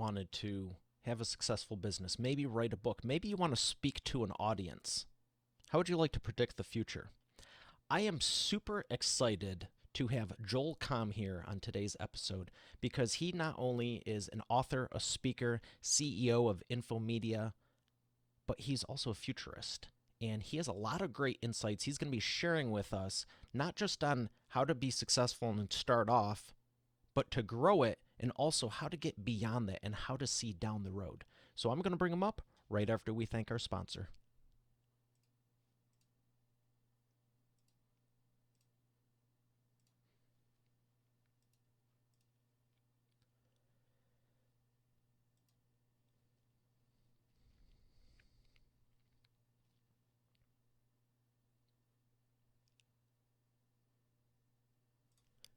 wanted to have a successful business, maybe write a book, maybe you want to speak to an audience, how would you like to predict the future? I am super excited to have Joel Comm here on today's episode because he not only is an author, a speaker, CEO of Infomedia, but he's also a futurist. And he has a lot of great insights he's going to be sharing with us, not just on how to be successful and start off, but to grow it and also how to get beyond that and how to see down the road. So I'm going to bring him up right after we thank our sponsor.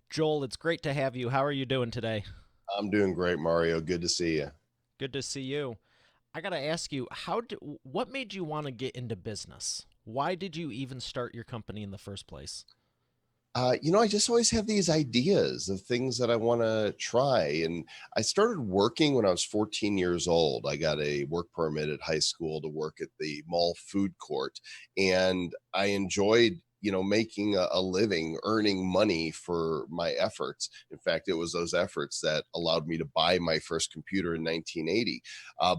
Joel, it's great to have you. How are you doing today? I'm doing great, Mario. Good to see you. Good to see you. I got to ask you, what made you want to get into business? Why did you even start your company in the first place? I just always have these ideas of things that I want to try. And I started working when I was 14 years old. I got a work permit at high school to work at the mall food court. And I enjoyed, making a living, earning money for my efforts. In fact, it was those efforts that allowed me to buy my first computer in 1980.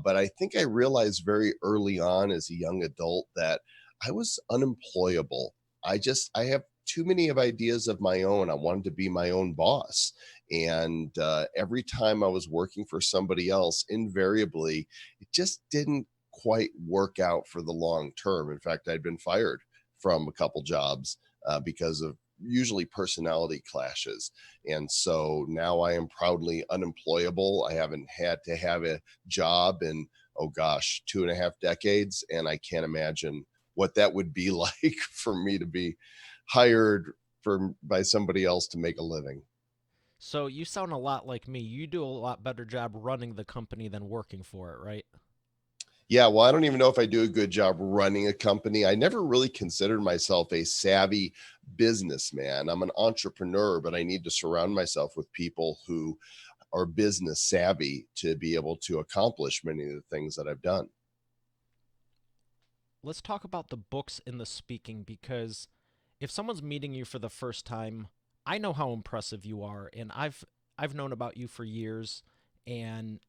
But I think I realized very early on as a young adult that I was unemployable. I have too many of ideas of my own. I wanted to be my own boss. And every time I was working for somebody else, invariably, it just didn't quite work out for the long term. In fact, I'd been fired from a couple jobs because of usually personality clashes. And so now I am proudly unemployable. I haven't had to have a job in, oh gosh, 2.5 decades. And I can't imagine what that would be like for me to be hired for by somebody else to make a living. So you sound a lot like me. You do a lot better job running the company than working for it, right? Yeah, well, I don't even know if I do a good job running a company. I never really considered myself a savvy businessman. I'm an entrepreneur, but I need to surround myself with people who are business savvy to be able to accomplish many of the things that I've done. Let's talk about the books and the speaking because if someone's meeting you for the first time, I know how impressive you are and I've known about you for years and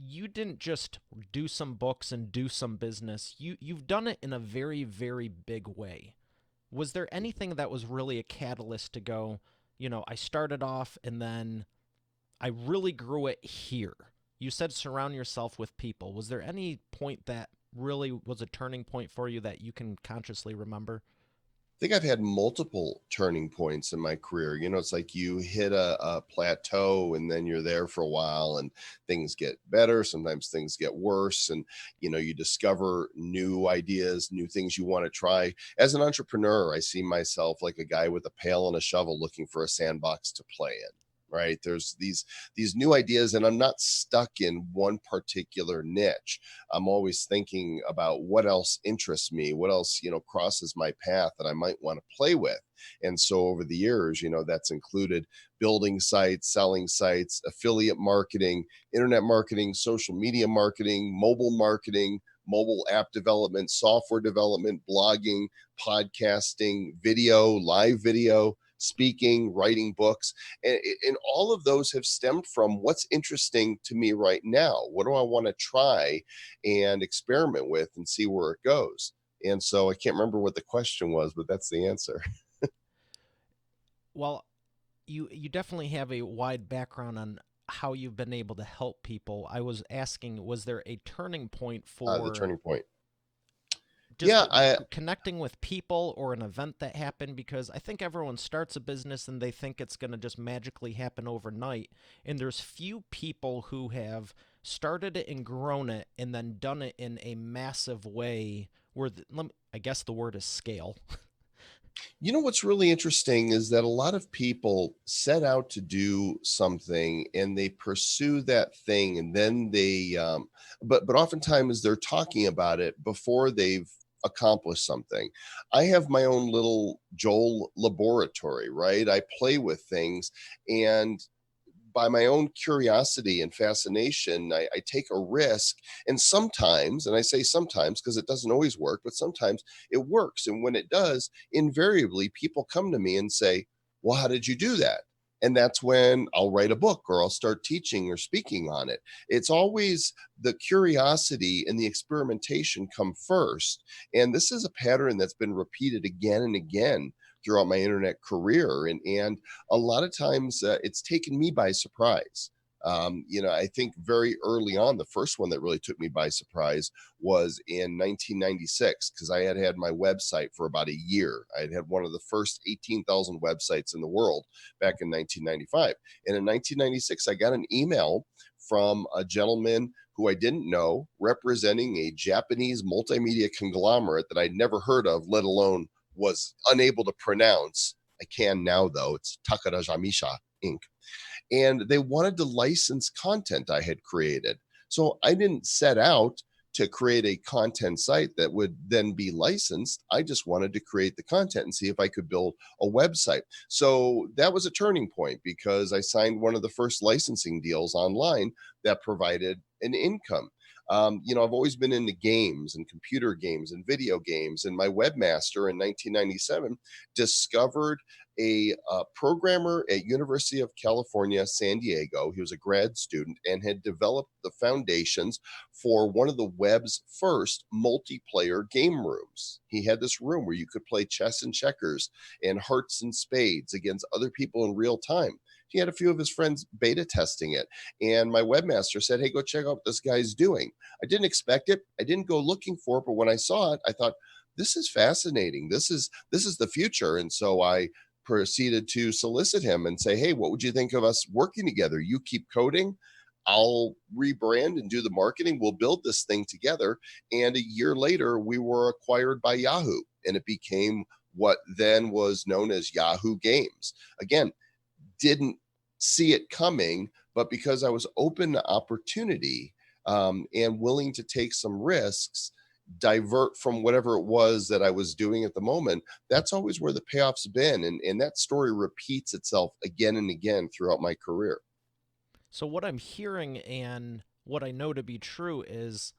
you didn't just do some books and do some business. You've done it in a very very big way. Was there anything that was really a catalyst to go, I started off and then I really grew it here? You said surround yourself with people. Was there any point that really was a turning point for you that you can consciously remember? I think I've had multiple turning points in my career. It's like you hit a plateau and then you're there for a while and things get better. Sometimes things get worse. And, you discover new ideas, new things you want to try. As an entrepreneur, I see myself like a guy with a pail and a shovel looking for a sandbox to play in. Right. There's these new ideas, and I'm not stuck in one particular niche. I'm always thinking about what else interests me, what else, crosses my path that I might want to play with. And so over the years, that's included building sites, selling sites, affiliate marketing, internet marketing, social media marketing, mobile app development, software development, blogging, podcasting, video, live video, speaking, writing books. And all of those have stemmed from what's interesting to me right now. What do I want to try and experiment with and see where it goes? And so I can't remember what the question was, but that's the answer. Well, you definitely have a wide background on how you've been able to help people. I was asking, was there a turning point The for turning point. just Yeah, I connecting with people or an event that happened? Because I think everyone starts a business and they think it's going to just magically happen overnight. And there's few people who have started it and grown it and then done it in a massive way where I guess the word is scale. what's really interesting is that a lot of people set out to do something and they pursue that thing, and then but oftentimes they're talking about it before they've accomplished something. I have my own little Joel laboratory, right? I play with things, and by my own curiosity and fascination, I take a risk. And sometimes, and I say sometimes because it doesn't always work, but sometimes it works. And when it does, invariably people come to me and say, well, how did you do that? And that's when I'll write a book or I'll start teaching or speaking on it. It's always the curiosity and the experimentation come first. And this is a pattern that's been repeated again and again throughout my internet career. And a lot of times it's taken me by surprise. I think very early on, the first one that really took me by surprise was in 1996 because I had had my website for about a year. I had one of the first 18,000 websites in the world back in 1995. And in 1996, I got an email from a gentleman who I didn't know representing a Japanese multimedia conglomerate that I'd never heard of, let alone was unable to pronounce. I can now, though. It's Takara Jamisha Inc. And they wanted to license content I had created. So I didn't set out to create a content site that would then be licensed. I just wanted to create the content and see if I could build a website. So that was a turning point because I signed one of the first licensing deals online that provided an income. I've always been into games and computer games and video games. And my webmaster in 1997 discovered a programmer at University of California, San Diego. He was a grad student and had developed the foundations for one of the web's first multiplayer game rooms. He had this room where you could play chess and checkers and hearts and spades against other people in real time. He had a few of his friends beta testing it. And my webmaster said, hey, go check out what this guy's doing. I didn't expect it. I didn't go looking for it. But when I saw it, I thought, this is fascinating. This is the future. And so I proceeded to solicit him and say, hey, what would you think of us working together? You keep coding, I'll rebrand and do the marketing. We'll build this thing together. And a year later, we were acquired by Yahoo, and it became what then was known as Yahoo Games. Again, didn't see it coming, but because I was open to opportunity and willing to take some risks, divert from whatever it was that I was doing at the moment, that's always where the payoff's been. And that story repeats itself again and again throughout my career. So what I'm hearing and what I know to be true is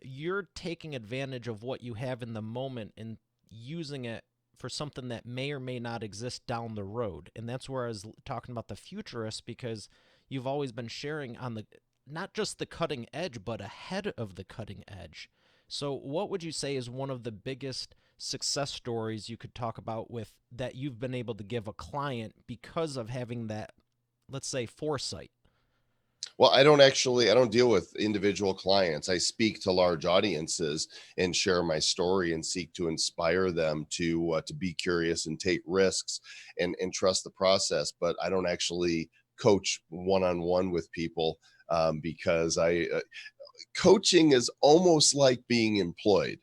you're taking advantage of what you have in the moment and using it for something that may or may not exist down the road. And that's where I was talking about the futurist, because you've always been sharing on the not just the cutting edge, but ahead of the cutting edge. So what would you say is one of the biggest success stories you could talk about with that you've been able to give a client because of having that, let's say, foresight? Well, I don't deal with individual clients. I speak to large audiences and share my story and seek to inspire them to be curious and take risks and trust the process. But I don't actually coach one on one with people because I coaching is almost like being employed,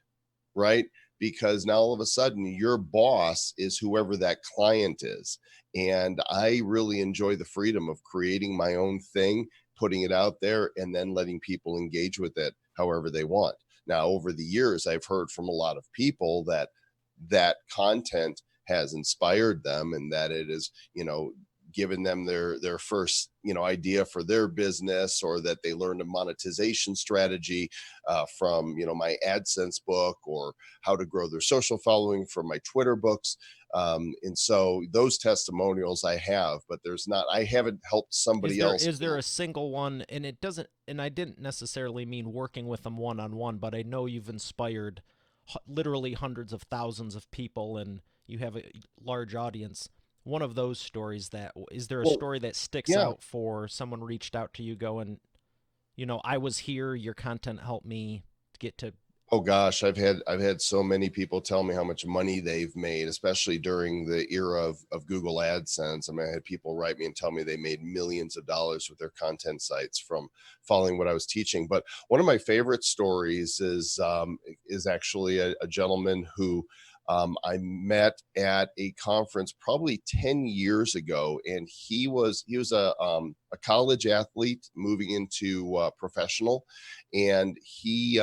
right? Because now all of a sudden your boss is whoever that client is. And I really enjoy the freedom of creating my own thing, putting it out there, and then letting people engage with it however they want. Now, over the years, I've heard from a lot of people that that content has inspired them and that it is, given them their first idea for their business, or that they learned a monetization strategy from my AdSense book, or how to grow their social following from my Twitter books. And so those testimonials I have, but I haven't helped Is somebody there else is there a build. single one, and it doesn't, and I didn't necessarily mean working with them one on one, but I know you've inspired literally hundreds of thousands of people and you have a large audience. One of those stories, that is there a Well, story that sticks yeah. out for someone reached out to you going, I was here, your content helped me get to. Oh gosh, I've had so many people tell me how much money they've made, especially during the era of Google AdSense. I mean, I had people write me and tell me they made millions of dollars with their content sites from following what I was teaching. But one of my favorite stories is actually a gentleman who I met at a conference probably 10 years ago, and he was a college athlete moving into professional, and he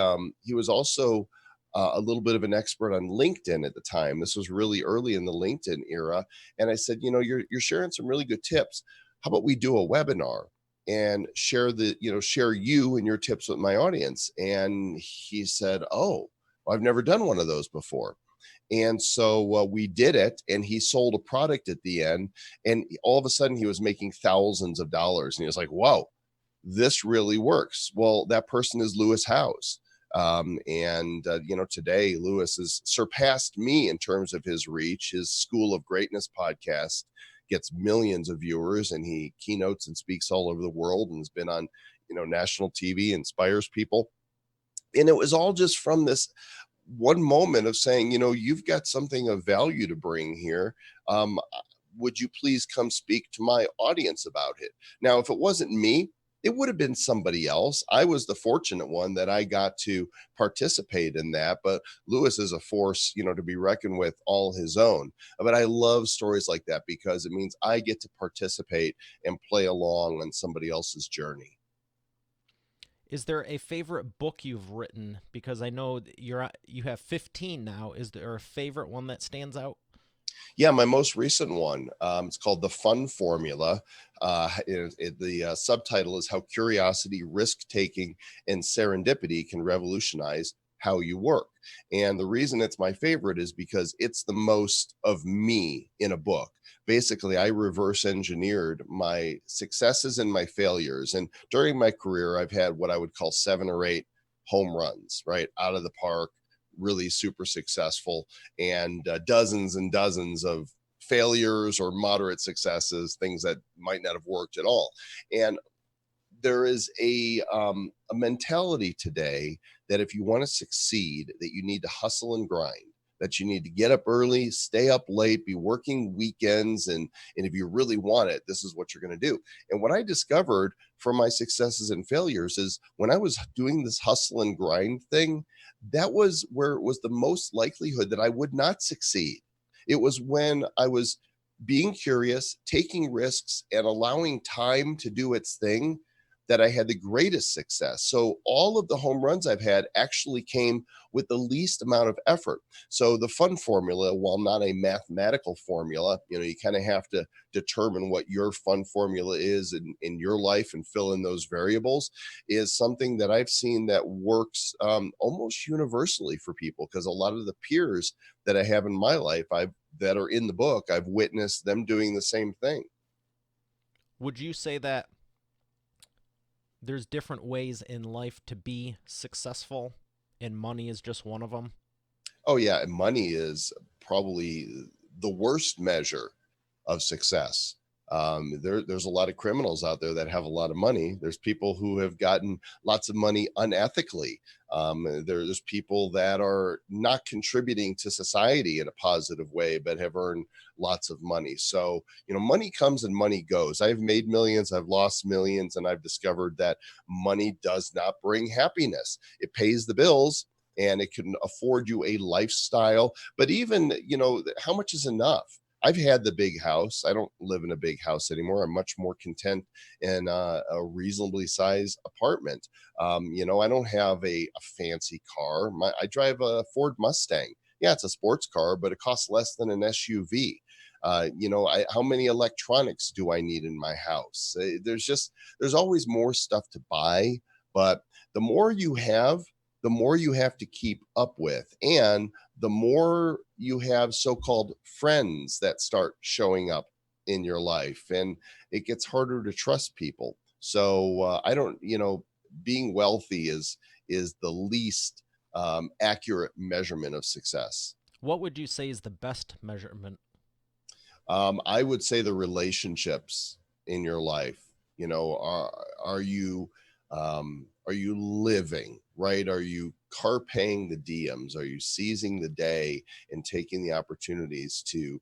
was also a little bit of an expert on LinkedIn at the time. This was really early in the LinkedIn era, and I said, you're sharing some really good tips. how about we do a webinar and share you and your tips with my audience? And he said, oh, well, I've never done one of those before. And so we did it, and he sold a product at the end. And all of a sudden, he was making thousands of dollars. And he was like, whoa, this really works. Well, that person is Lewis Howes. Today Lewis has surpassed me in terms of his reach. His School of Greatness podcast gets millions of viewers, and he keynotes and speaks all over the world and has been on, national TV, inspires people. And it was all just from this one moment of saying, you've got something of value to bring here. Would you please come speak to my audience about it? Now, if it wasn't me, it would have been somebody else. I was the fortunate one that I got to participate in that. But Lewis is a force, to be reckoned with all his own. But I love stories like that because it means I get to participate and play along on somebody else's journey. Is there a favorite book you've written? Because I know you have 15 now. Is there a favorite one that stands out? Yeah, my most recent one. It's called The Fun Formula. The subtitle is How Curiosity, Risk Taking, and Serendipity Can Revolutionize How You Work. And the reason it's my favorite is because it's the most of me in a book. Basically, I reverse engineered my successes and my failures. And during my career, I've had what I would call 7 or 8 home runs, right? Out of the park, really super successful, and dozens and dozens of failures or moderate successes, things that might not have worked at all. And there is a mentality today that if you want to succeed, that you need to hustle and grind, that you need to get up early, stay up late, be working weekends, and if you really want it, this is what you're going to do. And what I discovered from my successes and failures is when I was doing this hustle and grind thing, that was where it was the most likelihood that I would not succeed. It was when I was being curious, taking risks, and allowing time to do its thing that I had the greatest success. So all of the home runs I've had actually came with the least amount of effort. So the fun formula, while not a mathematical formula, you kind of have to determine what your fun formula is in your life and fill in those variables, is something that I've seen that works almost universally for people, because a lot of the peers that I have in my life, that are in the book, I've witnessed them doing the same thing. Would you say that there's different ways in life to be successful, and money is just one of them? Oh yeah, and money is probably the worst measure of success. There's a lot of criminals out there that have a lot of money. There's people who have gotten lots of money unethically. There's people that are not contributing to society in a positive way, but have earned lots of money. So, money comes and money goes. I've made millions, I've lost millions, and I've discovered that money does not bring happiness. It pays the bills, and it can afford you a lifestyle. But even, how much is enough? I've had the big house. I don't live in a big house anymore. I'm much more content in a reasonably sized apartment. I don't have a fancy car. I drive a Ford Mustang. Yeah, it's a sports car, but it costs less than an SUV. How many electronics do I need in my house? There's always more stuff to buy, but the more you have, the more you have to keep up with. And the more you have so-called friends that start showing up in your life, and it gets harder to trust people. So I don't, being wealthy is the least accurate measurement of success. What would you say is the best measurement? I would say the relationships in your life. Are you living right? Are you carping the diems? Are you seizing the day and taking the opportunities to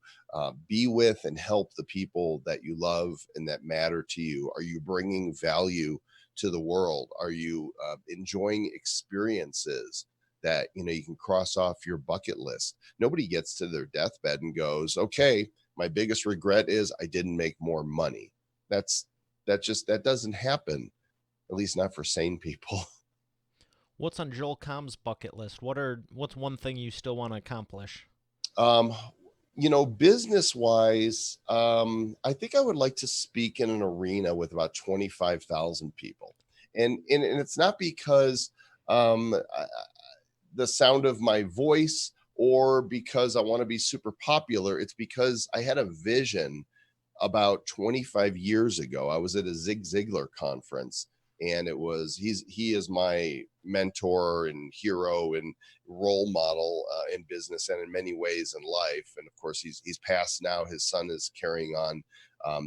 be with and help the people that you love and that matter to you? Are you bringing value to the world? Are you enjoying experiences that you can cross off your bucket list? Nobody gets to their deathbed and goes, okay, my biggest regret is I didn't make more money. That's that doesn't happen, at least not for sane people. What's on Joel Comm's bucket list? What's one thing you still want to accomplish? Um, Business wise, I think I would like to speak in an arena with about 25,000 people. And it's not because the sound of my voice or because I want to be super popular. It's because I had a vision about 25 years ago. I was at a Zig Ziglar conference, and he is my mentor and hero and role model in business and in many ways in life. And of course, he's passed now. His son is carrying on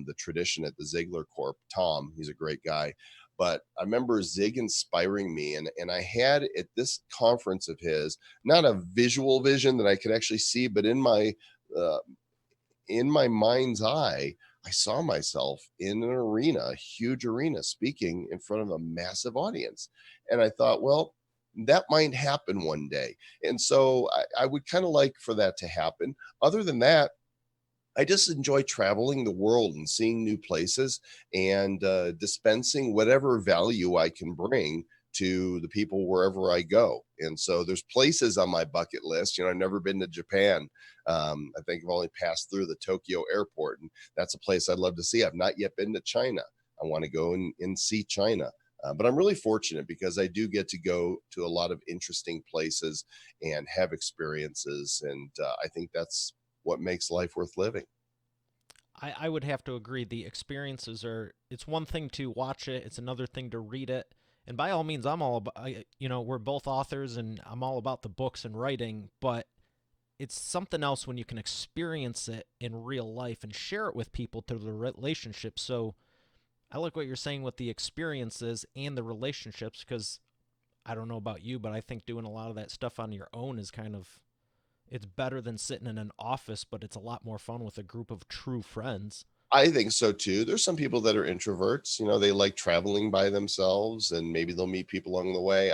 the tradition at the Ziglar Corp. Tom, he's a great guy. But I remember Zig inspiring me, and I had at this conference of his not a visual vision that I could actually see, but uh, in my mind's eye, I saw myself in an arena, a huge arena, speaking in front of a massive audience. And I thought, well, that might happen one day. And so I would kind of like for that to happen. Other than that, I just enjoy traveling the world and seeing new places and dispensing whatever value I can bring to the people wherever I go. And so there's places on my bucket list. I've never been to Japan. I think I've only passed through the Tokyo airport, and that's a place I'd love to see. I've not yet been to China. I want to go and see China. But I'm really fortunate because I do get to go to a lot of interesting places and have experiences. And I think that's what makes life worth living. I would have to agree. The experiences are, it's one thing to watch it, it's another thing to read it. And by all means, I'm all about, we're both authors and I'm all about the books and writing, but it's something else when you can experience it in real life and share it with people through the relationship. So I like what you're saying with the experiences and the relationships because I don't know about you, but I think doing a lot of that stuff on your own is kind of, it's better than sitting in an office, but it's a lot more fun with a group of true friends. I think so too. There's some people that are introverts. They like traveling by themselves, and maybe they'll meet people along the way.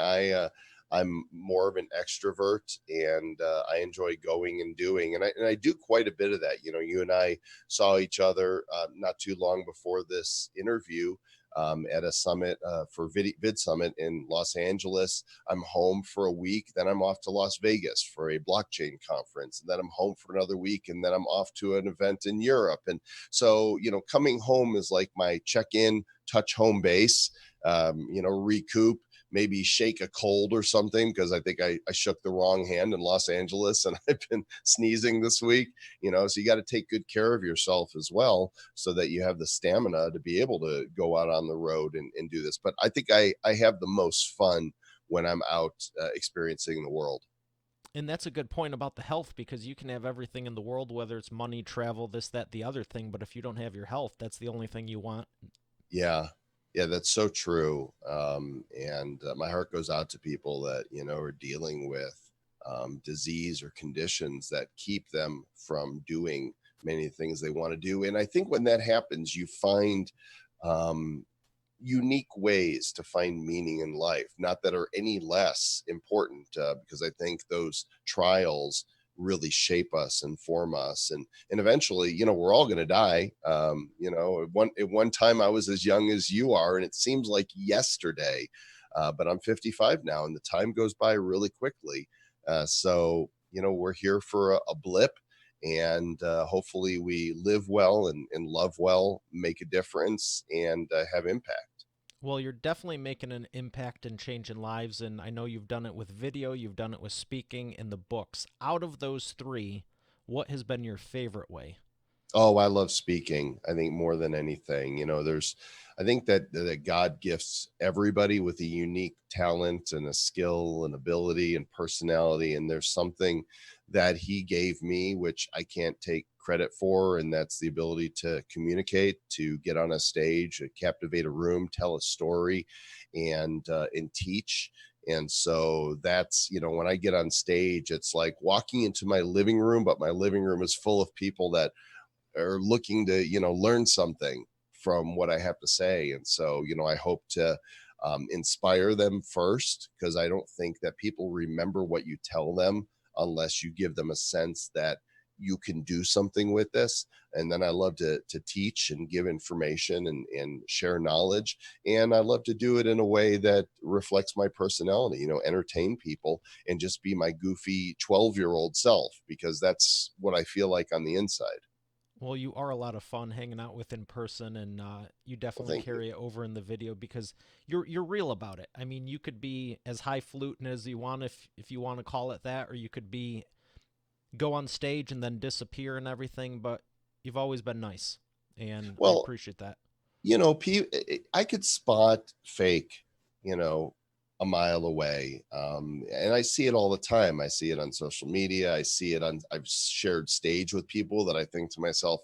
I'm more of an extrovert, and I enjoy going and doing, and I do quite a bit of that. You and I saw each other not too long before this interview. At a summit for Vid Summit in Los Angeles. I'm home for a week. Then I'm off to Las Vegas for a blockchain conference. And then I'm home for another week. And then I'm off to an event in Europe. And so, coming home is like my check in, touch home base, recoup, maybe shake a cold or something because I think I shook the wrong hand in Los Angeles and I've been sneezing this week. So you got to take good care of yourself as well so that you have the stamina to be able to go out on the road and do this. But I think I have the most fun when I'm out experiencing the world. And that's a good point about the health because you can have everything in the world, whether it's money, travel, this, that, the other thing. But if you don't have your health, that's the only thing you want. Yeah. Yeah, that's so true. And my heart goes out to people that, are dealing with disease or conditions that keep them from doing many things they want to do. And I think when that happens, you find um, unique ways to find meaning in life, not that are any less important, because I think those trials really shape us and form us, and eventually, we're all going to die. At one time I was as young as you are, and it seems like yesterday, but I'm 55 now, and the time goes by really quickly. So we're here for a blip, and hopefully we live well and love well, make a difference, and have impact. Well, you're definitely making an impact and changing lives. And I know you've done it with video, you've done it with speaking and the books. Out of those three, what has been your favorite way? Oh, I love speaking. I think more than anything, I think that God gifts everybody with a unique talent and a skill and ability and personality. And there's something that He gave me, which I can't take credit for. And that's the ability to communicate, to get on a stage, captivate a room, tell a story, and teach. And so that's, when I get on stage, it's like walking into my living room, but my living room is full of people that are looking to learn something from what I have to say. And so I hope to inspire them first, because I don't think that people remember what you tell them unless you give them a sense that you can do something with this. And then I love to teach and give information and share knowledge. And I love to do it in a way that reflects my personality, entertain people and just be my goofy 12-year-old self, because that's what I feel like on the inside. Well, you are a lot of fun hanging out with in person, and you Well, definitely thank you. carry it over in the video because you're real about it. I mean, you could be as highfalutin as you want, if you want to call it that, or you could be go on stage and then disappear and everything. But you've always been nice, and I Well, appreciate that. I could spot fake, you know, a mile away. And I see it all the time. I see it on social media. I've shared stage with people that I think to myself,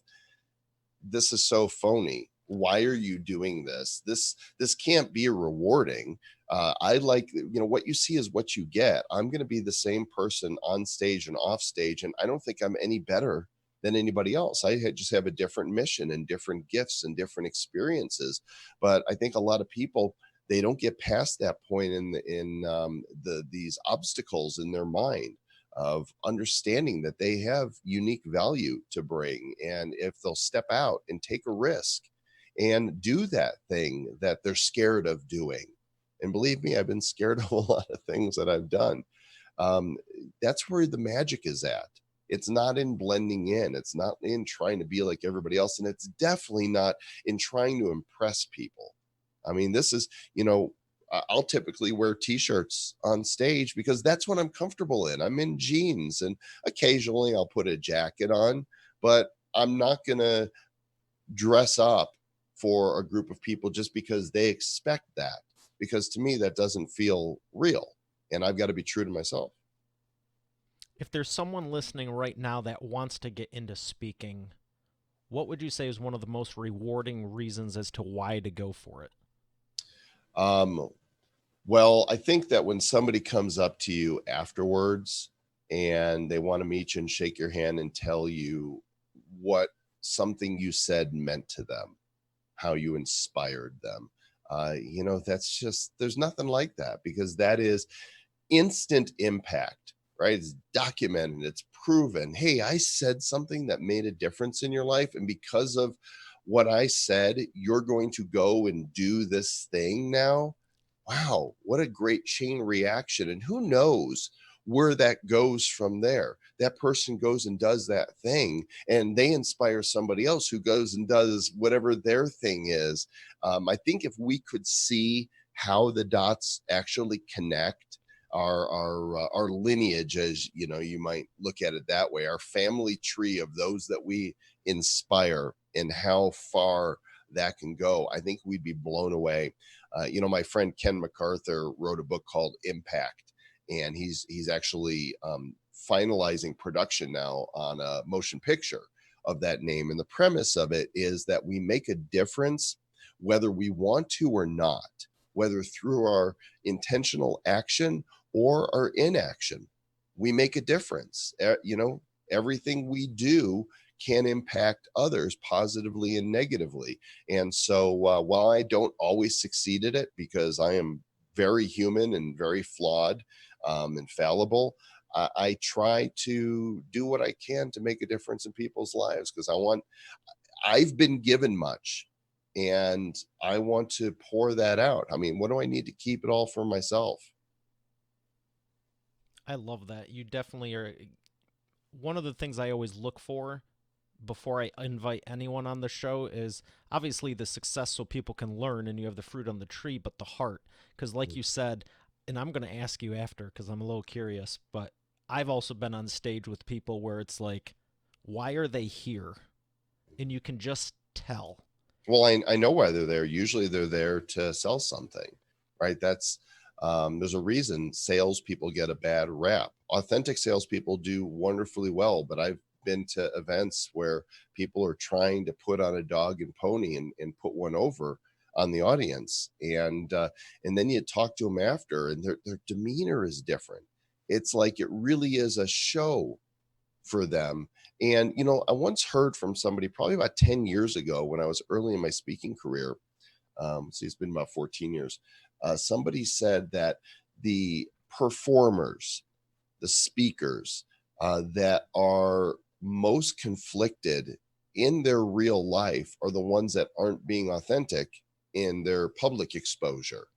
this is so phony. Why are you doing this? This can't be rewarding. I like, what you see is what you get. I'm going to be the same person on stage and off stage, and I don't think I'm any better than anybody else. Just have a different mission and different gifts and different experiences. But I think a lot of people, they don't get past that point in these obstacles in their mind of understanding that they have unique value to bring. And if they'll step out and take a risk and do that thing that they're scared of doing, and believe me, I've been scared of a lot of things that I've done. Um, that's where the magic is at. It's not in blending in, it's not in trying to be like everybody else, and it's definitely not in trying to impress people. I mean, this is, I'll typically wear t-shirts on stage because that's what I'm comfortable in. I'm in jeans and occasionally I'll put a jacket on, but I'm not going to dress up for a group of people just because they expect that. Because to me, that doesn't feel real. And I've got to be true to myself. If there's someone listening right now that wants to get into speaking, what would you say is one of the most rewarding reasons as to why to go for it? Um, well, I think that when somebody comes up to you afterwards and they want to meet you and shake your hand and tell you what something you said meant to them, how you inspired them. That's just, there's nothing like that, because that is instant impact, right? It's documented, it's proven. Hey, I said something that made a difference in your life. And because of what I said, you're going to go and do this thing now. Wow, what a great chain reaction. And who knows where that goes from there? That person goes and does that thing, and they inspire somebody else who goes and does whatever their thing is. I think if we could see how the dots actually connect, our lineage, as you might look at it that way, our family tree of those that we inspire and how far that can go, I think we'd be blown away. My friend Ken MacArthur wrote a book called Impact, and he's actually finalizing production now on a motion picture of that name. And the premise of it is that we make a difference whether we want to or not, whether through our intentional action or our inaction. We make a difference. Everything we do can impact others positively and negatively. And so, while I don't always succeed at it, because I am very human and very flawed, and fallible, I try to do what I can to make a difference in people's lives, because I've been given much and I want to pour that out. I mean, what do I need to keep it all for myself? I love that. You definitely are. One of the things I always look for before I invite anyone on the show is obviously the success so people can learn and you have the fruit on the tree, but the heart. Because, like you said, and I'm going to ask you after because I'm a little curious, but I've also been on stage with people where it's like, why are they here? And you can just tell. Well, I know why they're there. Usually they're there to sell something, right? There's a reason salespeople get a bad rap. Authentic salespeople do wonderfully well, but I've been to events where people are trying to put on a dog and pony and put one over on the audience. And then you talk to them after and their demeanor is different. It's like it really is a show for them. And, I once heard from somebody probably about 10 years ago when I was early in my speaking career. So it's been about 14 years. Somebody said that the performers, the speakers that are most conflicted in their real life are the ones that aren't being authentic in their public exposure.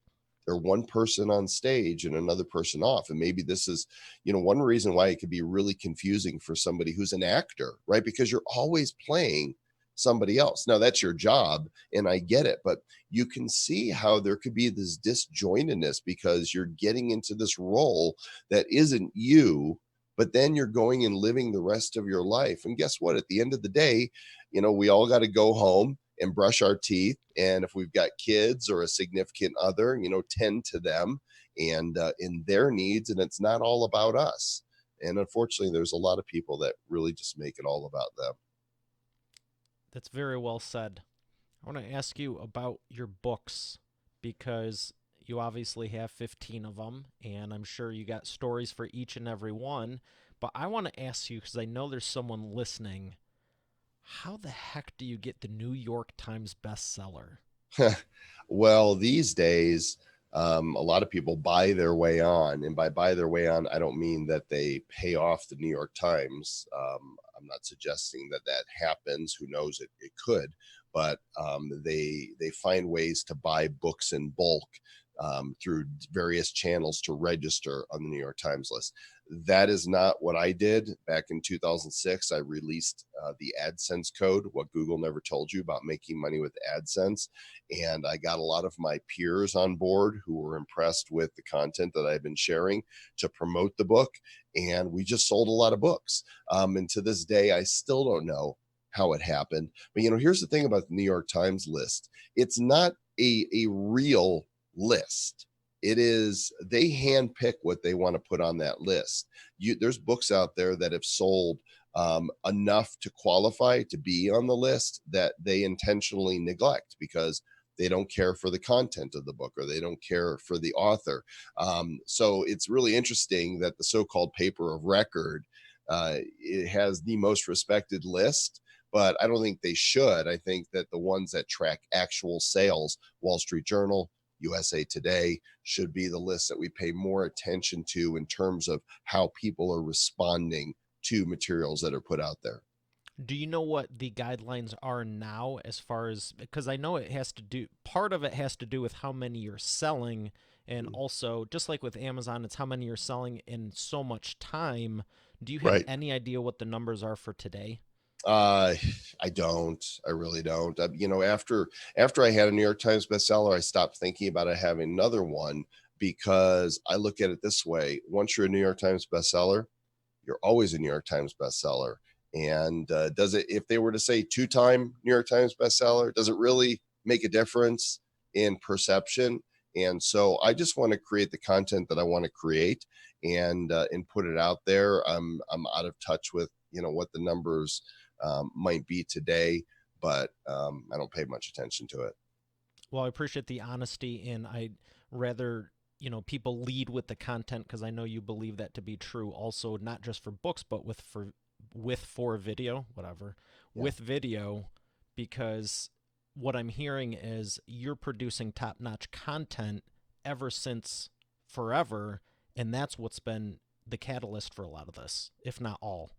They're one person on stage and another person off. And maybe this is, one reason why it could be really confusing for somebody who's an actor, right? Because you're always playing somebody else. Now that's your job, and I get it, but you can see how there could be this disjointedness because you're getting into this role that isn't you, but then you're going and living the rest of your life. And guess what? At the end of the day, we all got to go home and brush our teeth. And if we've got kids or a significant other, tend to them and in their needs. And it's not all about us. And unfortunately, there's a lot of people that really just make it all about them. That's very well said. I want to ask you about your books because you obviously have 15 of them, and I'm sure you got stories for each and every one. But I want to ask you, because I know there's someone listening, how the heck do you get the New York Times bestseller? Well, these days, a lot of people buy their way on. And by buy their way on, I don't mean that they pay off the New York Times. I'm not suggesting that that happens. Who knows? It could. But they find ways to buy books in bulk through various channels to register on the New York Times list. That is not what I did back in 2006. I released the AdSense code, what Google never told you about making money with AdSense. And I got a lot of my peers on board who were impressed with the content that I've been sharing to promote the book. And we just sold a lot of books. And to this day, I still don't know how it happened. But here's the thing about the New York Times list. It's not a real list. It is, they handpick what they want to put on that list. There's books out there that have sold enough to qualify to be on the list that they intentionally neglect because they don't care for the content of the book or they don't care for the author. So it's really interesting that the so-called paper of record, it has the most respected list, but I don't think they should. I think that the ones that track actual sales, Wall Street Journal, USA Today, should be the list that we pay more attention to in terms of how people are responding to materials that are put out there. Do you know what the guidelines are now as far as, because I know it has to do, part of it has to do with how many you're selling, and also just like with Amazon, it's how many you're selling in so much time. Do you have Right. any idea what the numbers are for today? Uh, I don't. I really don't. After I had a New York Times bestseller, I stopped thinking about it having another one because I look at it this way: once you're a New York Times bestseller, you're always a New York Times bestseller. And does it, if they were to say two-time New York Times bestseller, does it really make a difference in perception? And so I just want to create the content that I want to create and put it out there. I'm out of touch with what the numbers might be today, but I don't pay much attention to it. Well, I appreciate the honesty, and I'd rather, people lead with the content because I know you believe that to be true also, not just for books, but for video, whatever, Yeah. with video, because what I'm hearing is you're producing top-notch content ever since forever, and that's what's been the catalyst for a lot of this, if not all.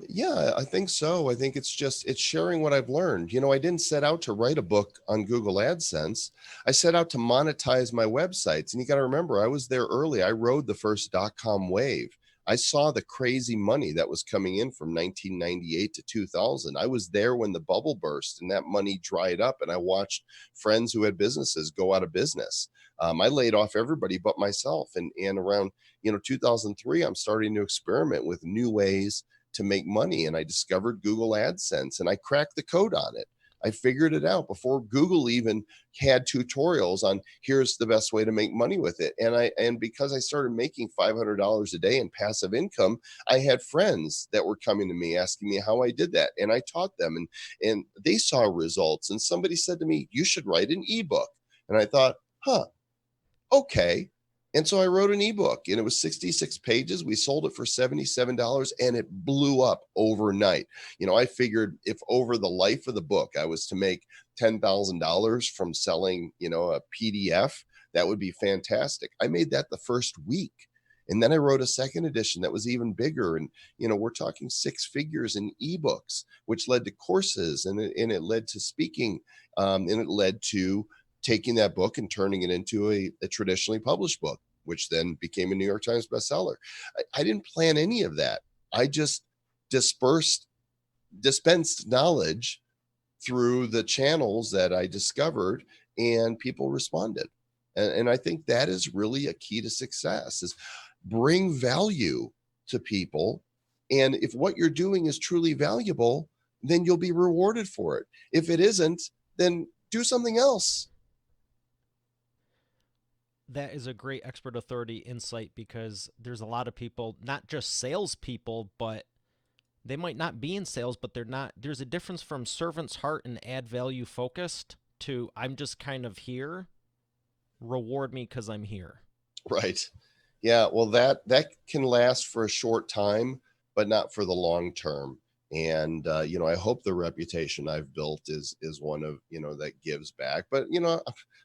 Yeah, I think so. I think it's sharing what I've learned. I didn't set out to write a book on Google AdSense. I set out to monetize my websites. And you got to remember, I was there early. I rode the first .com wave. I saw the crazy money that was coming in from 1998 to 2000. I was there when the bubble burst and that money dried up. And I watched friends who had businesses go out of business. I laid off everybody but myself. And around 2003, I'm starting to experiment with new ways to make money. And I discovered Google AdSense and I cracked the code on it. I figured it out before Google even had tutorials on here's the best way to make money with it. And because I started making $500 a day in passive income, I had friends that were coming to me asking me how I did that. And I taught them and they saw results. And somebody said to me, you should write an ebook. And I thought, huh, okay. And so I wrote an ebook and it was 66 pages. We sold it for $77 and it blew up overnight. I figured if over the life of the book I was to make $10,000 from selling, a PDF, that would be fantastic. I made that the first week. And then I wrote a second edition that was even bigger. And, we're talking six figures in ebooks, which led to courses, and it led to speaking. And it led to taking that book and turning it into a traditionally published book, which then became a New York Times bestseller. I didn't plan any of that. I just dispersed, dispensed knowledge through the channels that I discovered, and people responded. And I think that is really a key to success, is bring value to people. And if what you're doing is truly valuable, then you'll be rewarded for it. If it isn't, then do something else. That is a great expert authority insight, because there's a lot of people, not just salespeople, but they might not be in sales, but they're not. There's a difference from servant's heart and add value focused to I'm just kind of here, reward me because I'm here. Right. Yeah, well, that can last for a short time, but not for the long term. And I hope the reputation I've built is one of, that gives back. But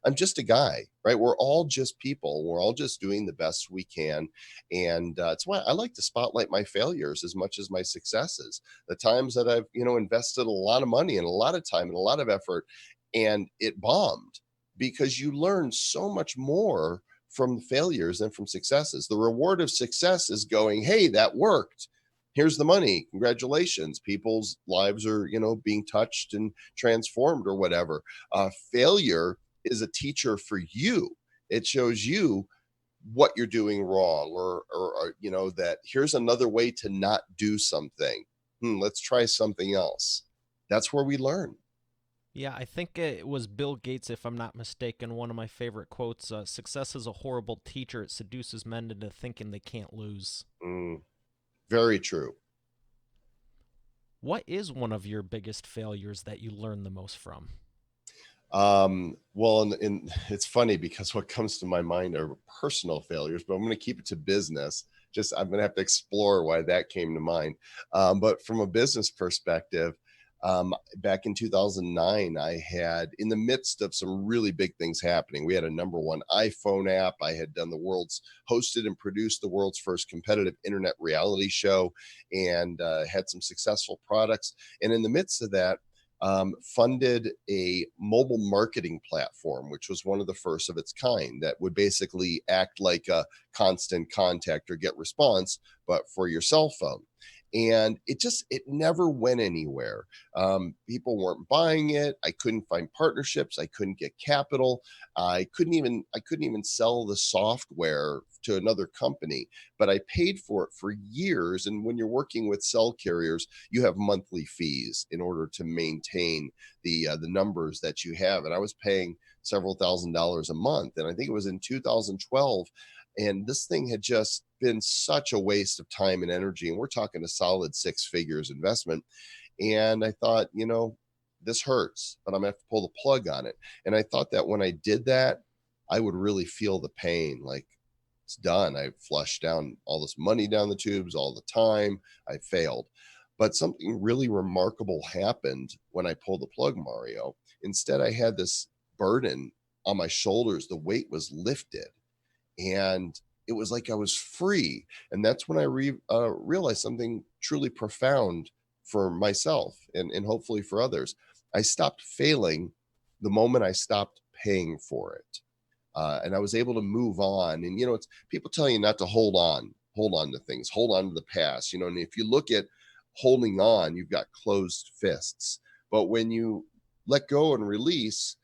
I'm just a guy, right? We're all just people. We're all just doing the best we can, and it's why I like to spotlight my failures as much as my successes. The times that I've invested a lot of money and a lot of time and a lot of effort, and it bombed, because you learn so much more from failures than from successes. The reward of success is going, hey, that worked. Here's the money. Congratulations. People's lives are, being touched and transformed or whatever. Failure is a teacher for you. It shows you what you're doing wrong, or that here's another way to not do something. Let's try something else. That's where we learn. Yeah, I think it was Bill Gates, if I'm not mistaken, one of my favorite quotes. Success is a horrible teacher. It seduces men into thinking they can't lose. Mm, very true. What is one of your biggest failures that you learned the most from? Well, and it's funny because what comes to my mind are personal failures, but I'm going to keep it to business. Just I'm going to have to explore why that came to mind. But from a business perspective, back in 2009, I had, in the midst of some really big things happening, we had a number one iPhone app. I had done hosted and produced the world's first competitive internet reality show, and had some successful products. And in the midst of that, funded a mobile marketing platform, which was one of the first of its kind, that would basically act like a constant contact or get response, but for your cell phone. And it never went anywhere. People weren't buying it. I couldn't find partnerships. I couldn't get capital. I couldn't even sell the software to another company, but I paid for it for years. And when you're working with cell carriers, you have monthly fees in order to maintain the numbers that you have. And I was paying several $1,000s a month. And I think it was in 2012, and this thing had just been such a waste of time and energy. And we're talking a solid six figures investment. And I thought, this hurts, but I'm gonna have to pull the plug on it. And I thought that when I did that, I would really feel the pain. Like, it's done. I flushed down all this money down the tubes, all the time. I failed. But something really remarkable happened when I pulled the plug, Mario. Instead, I had this burden on my shoulders. The weight was lifted, and it was like I was free. And that's when I realized something truly profound for myself, and hopefully for others. I stopped failing the moment I stopped paying for it. And I was able to move on. And, it's people tell you not to hold on to things, hold on to the past, and if you look at holding on, you've got closed fists. But when you let go and release,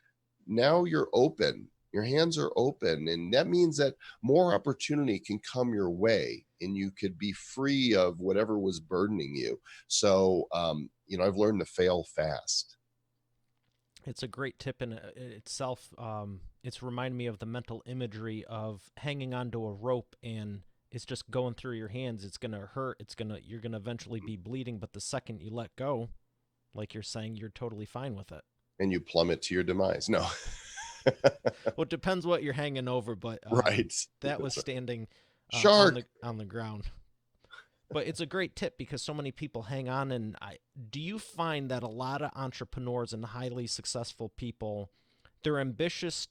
now you're open. Your hands are open. And that means that more opportunity can come your way, and you could be free of whatever was burdening you. So, I've learned to fail fast. It's a great tip in itself. It's reminding me of the mental imagery of hanging onto a rope, and it's just going through your hands. It's gonna hurt. You're gonna eventually be bleeding. But the second you let go, like you're saying, you're totally fine with it. And you plummet to your demise. No. Well, it depends what you're hanging over, but Right. that was standing on Shark. the ground. But it's a great tip because so many people hang on. And do you find that a lot of entrepreneurs and highly successful people, they're ambitious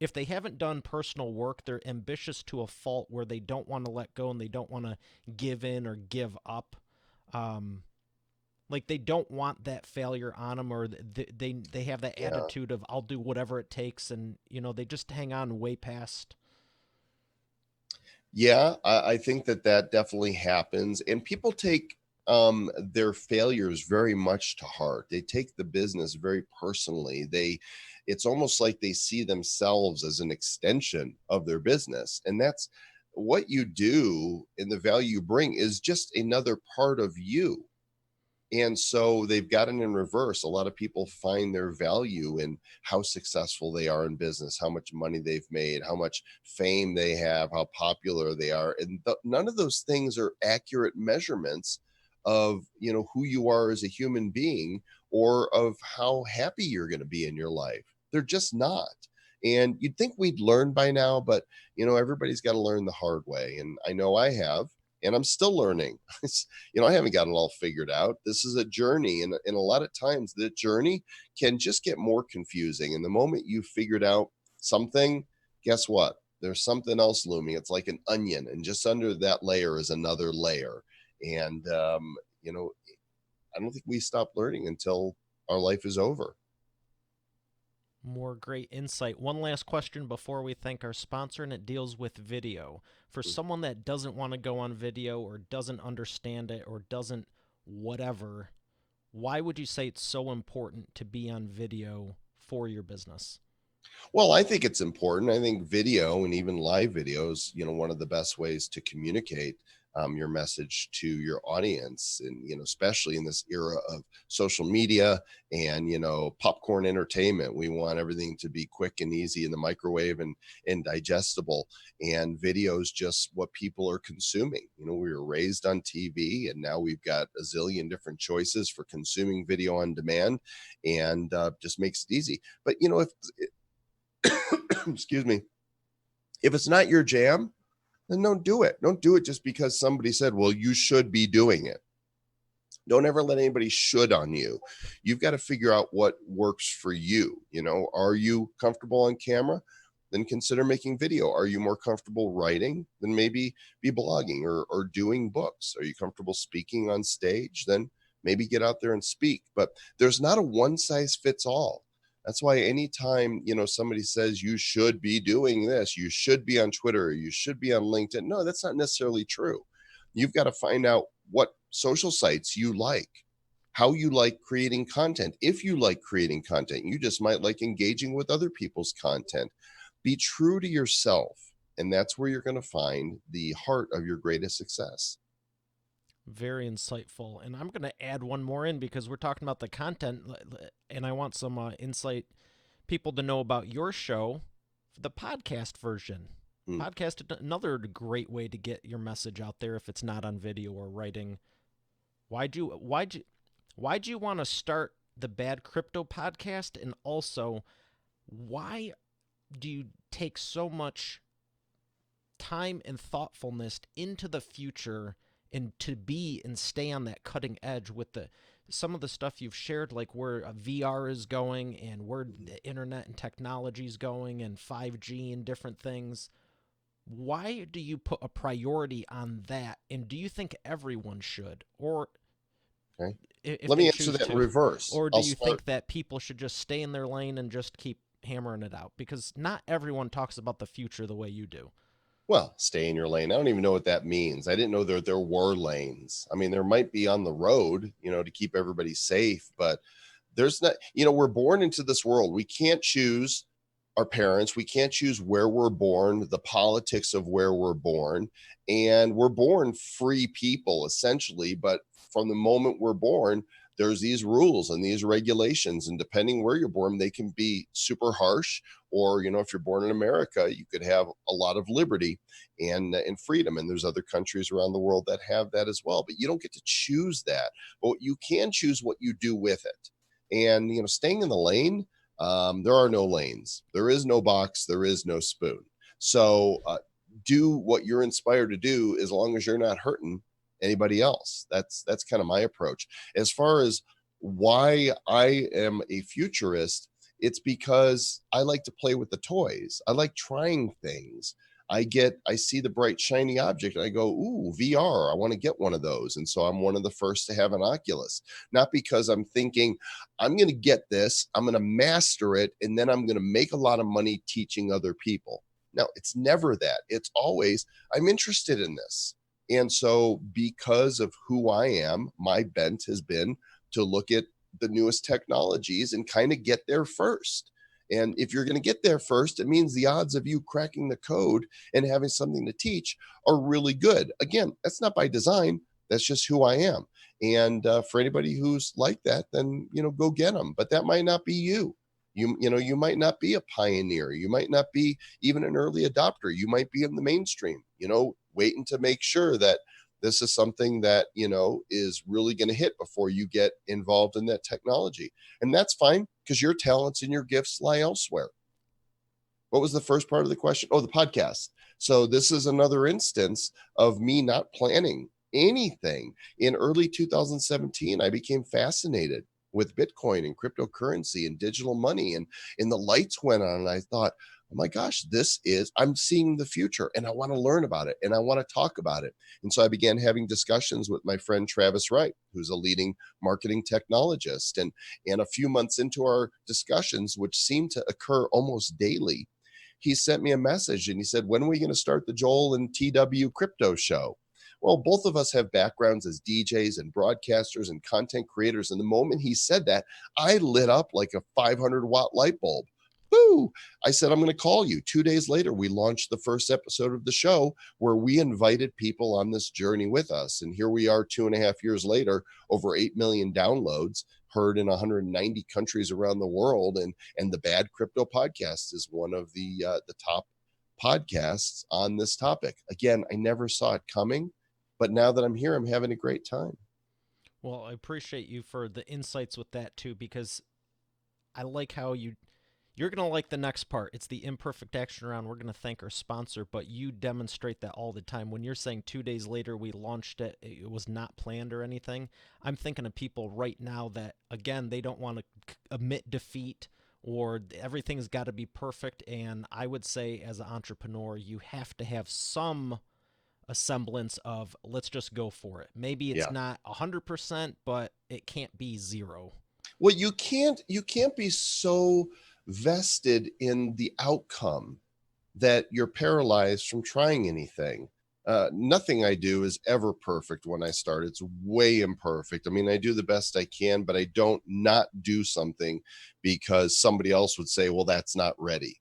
if they haven't done personal work, they're ambitious to a fault where they don't want to let go and they don't want to give in or give up. Um, like they don't want that failure on them, or they have that Yeah. attitude of I'll do whatever it takes, and they just hang on way past. Yeah, I think that that definitely happens, and people take their failures very much to heart. They take the business very personally. It's almost like they see themselves as an extension of their business, and that's what you do and the value you bring is just another part of you. And so they've gotten in reverse. A lot of people find their value in how successful they are in business, how much money they've made, how much fame they have, how popular they are. And none of those things are accurate measurements of, who you are as a human being or of how happy you're going to be in your life. They're just not. And you'd think we'd learn by now, but everybody's got to learn the hard way. And I know I have, and I'm still learning. I haven't got it all figured out. This is a journey. And a lot of times the journey can just get more confusing. And the moment you figured out something, guess what? There's something else looming. It's like an onion. And just under that layer is another layer. And, I don't think we stop learning until our life is over. More great insight. One last question before we thank our sponsor, and it deals with video. For someone that doesn't want to go on video or doesn't understand it or doesn't whatever, why would you say it's so important to be on video for your business? Well, I think it's important. I think video and even live videos, one of the best ways to communicate your message to your audience. And, especially in this era of social media and, popcorn entertainment, we want everything to be quick and easy in the microwave and digestible. And video is just what people are consuming. We were raised on TV and now we've got a zillion different choices for consuming video on demand and just makes it easy. But, if excuse me, if it's not your jam, then don't do it. Don't do it just because somebody said, well, you should be doing it. Don't ever let anybody should on you. You've got to figure out what works for you. Are you comfortable on camera? Then consider making video. Are you more comfortable writing? Then maybe be blogging or doing books. Are you comfortable speaking on stage? Then maybe get out there and speak. But there's not a one size fits all. That's why anytime, somebody says you should be doing this, you should be on Twitter, you should be on LinkedIn. No, that's not necessarily true. You've got to find out what social sites you like, how you like creating content. If you like creating content, you just might like engaging with other people's content. Be true to yourself. And that's where you're going to find the heart of your greatest success. Very insightful. And I'm going to add one more in because we're talking about the content, and I want some insight people to know about your show, the podcast version. Podcast, another great way to get your message out there if it's not on video or writing. Why'd you want to start the Bad Crypto podcast? And also, why do you take so much time and thoughtfulness into the future and to be and stay on that cutting edge with some of the stuff you've shared, like where VR is going and where the internet and technology is going and 5G and different things? Why do you put a priority on that? And do you think everyone should? Or Okay. if Let they me answer choose that in to? reverse. Or do I'll you start. think that people should just stay in their lane and just keep hammering it out? Because not everyone talks about the future the way you do. Well, stay in your lane. I don't even know what that means. I didn't know there were lanes. I mean, there might be on the road, to keep everybody safe, but there's not, we're born into this world. We can't choose our parents. We can't choose where we're born, the politics of where we're born. And we're born free people, essentially. But from the moment we're born, there's these rules and these regulations. And depending where you're born, they can be super harsh. Or, if you're born in America, you could have a lot of liberty and freedom. And there's other countries around the world that have that as well. But you don't get to choose that. But you can choose what you do with it. And, staying in the lane, there are no lanes. There is no box. There is no spoon. So do what you're inspired to do as long as you're not hurting anybody else. That's kind of my approach. As far as why I am a futurist It's because I like to play with the toys. I like trying things. I see the bright shiny object and I go, ooh, VR, I want to get one of those. And so I'm one of the first to have an Oculus, not because I'm thinking I'm going to get this, I'm going to master it, and then I'm going to make a lot of money teaching other people. No, it's never that. It's always, I'm interested in this. And so, because of who I am, my bent has been to look at the newest technologies and kind of get there first. And if you're going to get there first, it means the odds of you cracking the code and having something to teach are really good. Again, that's not by design. That's just who I am. And for anybody who's like that, then go get them. But that might not be you. You might not be a pioneer. You might not be even an early adopter. You might be in the mainstream. Waiting to make sure that this is something that is really going to hit before you get involved in that technology. And that's fine, because your talents and your gifts lie elsewhere. What was the first part of the question? Oh, the podcast. So this is another instance of me not planning anything. In early 2017, I became fascinated with Bitcoin and cryptocurrency and digital money, and the lights went on, and I thought, oh my gosh, I'm seeing the future, and I want to learn about it, and I want to talk about it. And so I began having discussions with my friend Travis Wright, who's a leading marketing technologist. And a few months into our discussions, which seemed to occur almost daily, he sent me a message and he said, when are we going to start the Joel and TW crypto show? Well, both of us have backgrounds as DJs and broadcasters and content creators. And the moment he said that, I lit up like a 500-watt light bulb. Woo! I said, I'm going to call you. 2 days later, we launched the first episode of the show where we invited people on this journey with us. And here we are 2.5 years later, over 8 million downloads, heard in 190 countries around the world. And the Bad Crypto Podcast is one of the top podcasts on this topic. Again, I never saw it coming, but now that I'm here, I'm having a great time. Well, I appreciate you for the insights with that too, because I like how you're going to like the next part. It's the imperfect action round. We're going to thank our sponsor, but you demonstrate that all the time. When you're saying 2 days later we launched it, it was not planned or anything. I'm thinking of people right now that, again, they don't want to admit defeat, or everything's got to be perfect. And I would say, as an entrepreneur, you have to have a semblance of, let's just go for it. Maybe it's Yeah. not 100%, but it can't be zero. Well, you can't be so vested in the outcome that you're paralyzed from trying anything. Nothing I do is ever perfect when I start. It's way imperfect. I mean, I do the best I can, but I don't not do something because somebody else would say, well, that's not ready.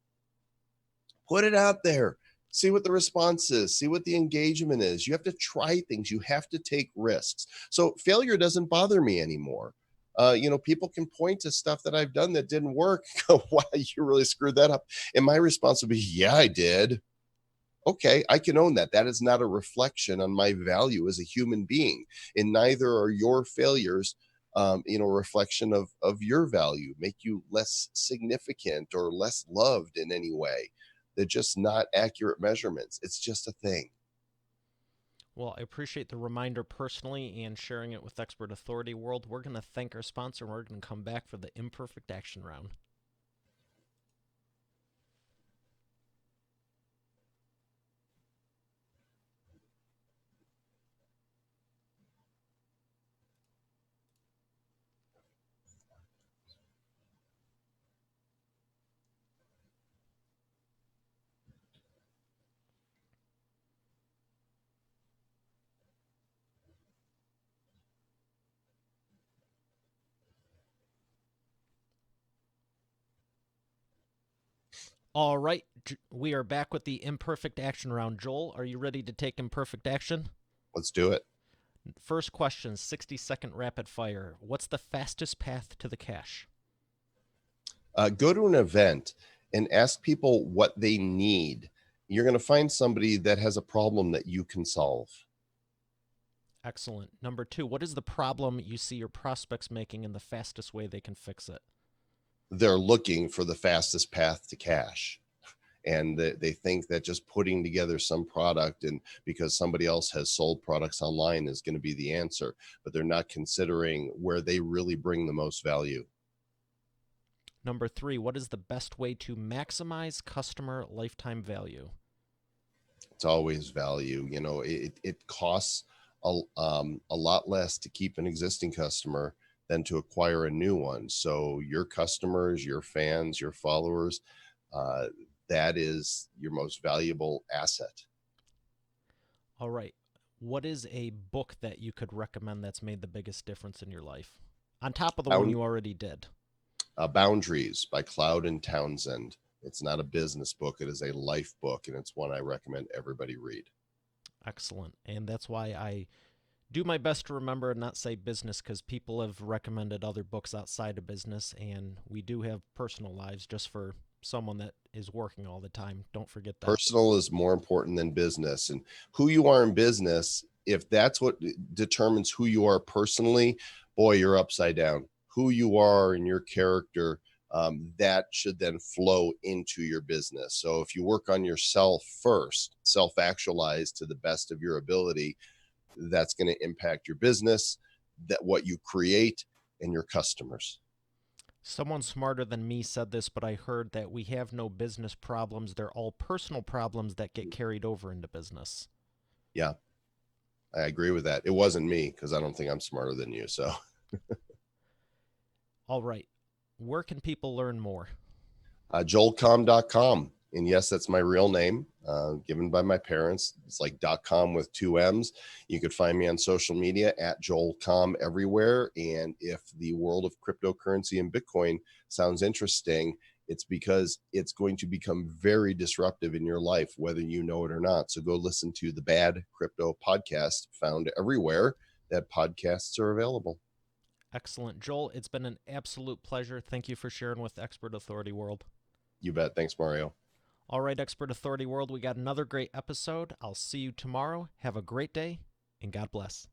Put it out there. See what the response is. See what the engagement is. You have to try things. You have to take risks. So failure doesn't bother me anymore. People can point to stuff that I've done that didn't work. Go, wow, you really screwed that up. And my response would be, yeah, I did. Okay, I can own that. That is not a reflection on my value as a human being. And neither are your failures, a reflection of your value, make you less significant or less loved in any way. They're just not accurate measurements. It's just a thing. Well, I appreciate the reminder personally and sharing it with Expert Authority World. We're going to thank our sponsor, and we're going to come back for the imperfect action round. All right, we are back with the imperfect action round. Joel, are you ready to take imperfect action? Let's do it. First question, 60-second rapid fire. What's the fastest path to the cash? Go to an event and ask people what they need. You're going to find somebody that has a problem that you can solve. Excellent. Number 2, what is the problem you see your prospects making and the fastest way they can fix it? They're looking for the fastest path to cash. And they think that just putting together some product, and because somebody else has sold products online, is going to be the answer, but they're not considering where they really bring the most value. Number 3, what is the best way to maximize customer lifetime value? It's always value. It costs a lot less to keep an existing customer than to acquire a new one. So your customers, your fans, your followers, uh, that is your most valuable asset. All right. What is a book that you could recommend that's made the biggest difference in your life? On top of the one Bound, you already did. Boundaries by Cloud and Townsend. It's not a business book, it is a life book, and it's one I recommend everybody read. Excellent. And that's why I do my best to remember and not say business, because people have recommended other books outside of business, and we do have personal lives just for someone that is working all the time. Don't forget that. Personal is more important than business, and who you are in business, if that's what determines who you are personally, boy, you're upside down. Who you are and your character, that should then flow into your business. So if you work on yourself first, self actualize to the best of your ability, that's going to impact your business, that what you create, and your customers. Someone smarter than me said this, but I heard that we have no business problems. They're all personal problems that get carried over into business. Yeah, I agree with that. It wasn't me, because I don't think I'm smarter than you. So All right. Where can people learn more? joelcom.com. And yes, that's my real name, given by my parents. It's like .com with two M's. You could find me on social media at joelcom everywhere. And if the world of cryptocurrency and Bitcoin sounds interesting, it's because it's going to become very disruptive in your life, whether you know it or not. So go listen to the Bad Crypto podcast, found everywhere that podcasts are available. Excellent. Joel, it's been an absolute pleasure. Thank you for sharing with Expert Authority World. You bet. Thanks, Mario. All right, Expert Authority World, we got another great episode. I'll see you tomorrow. Have a great day, and God bless.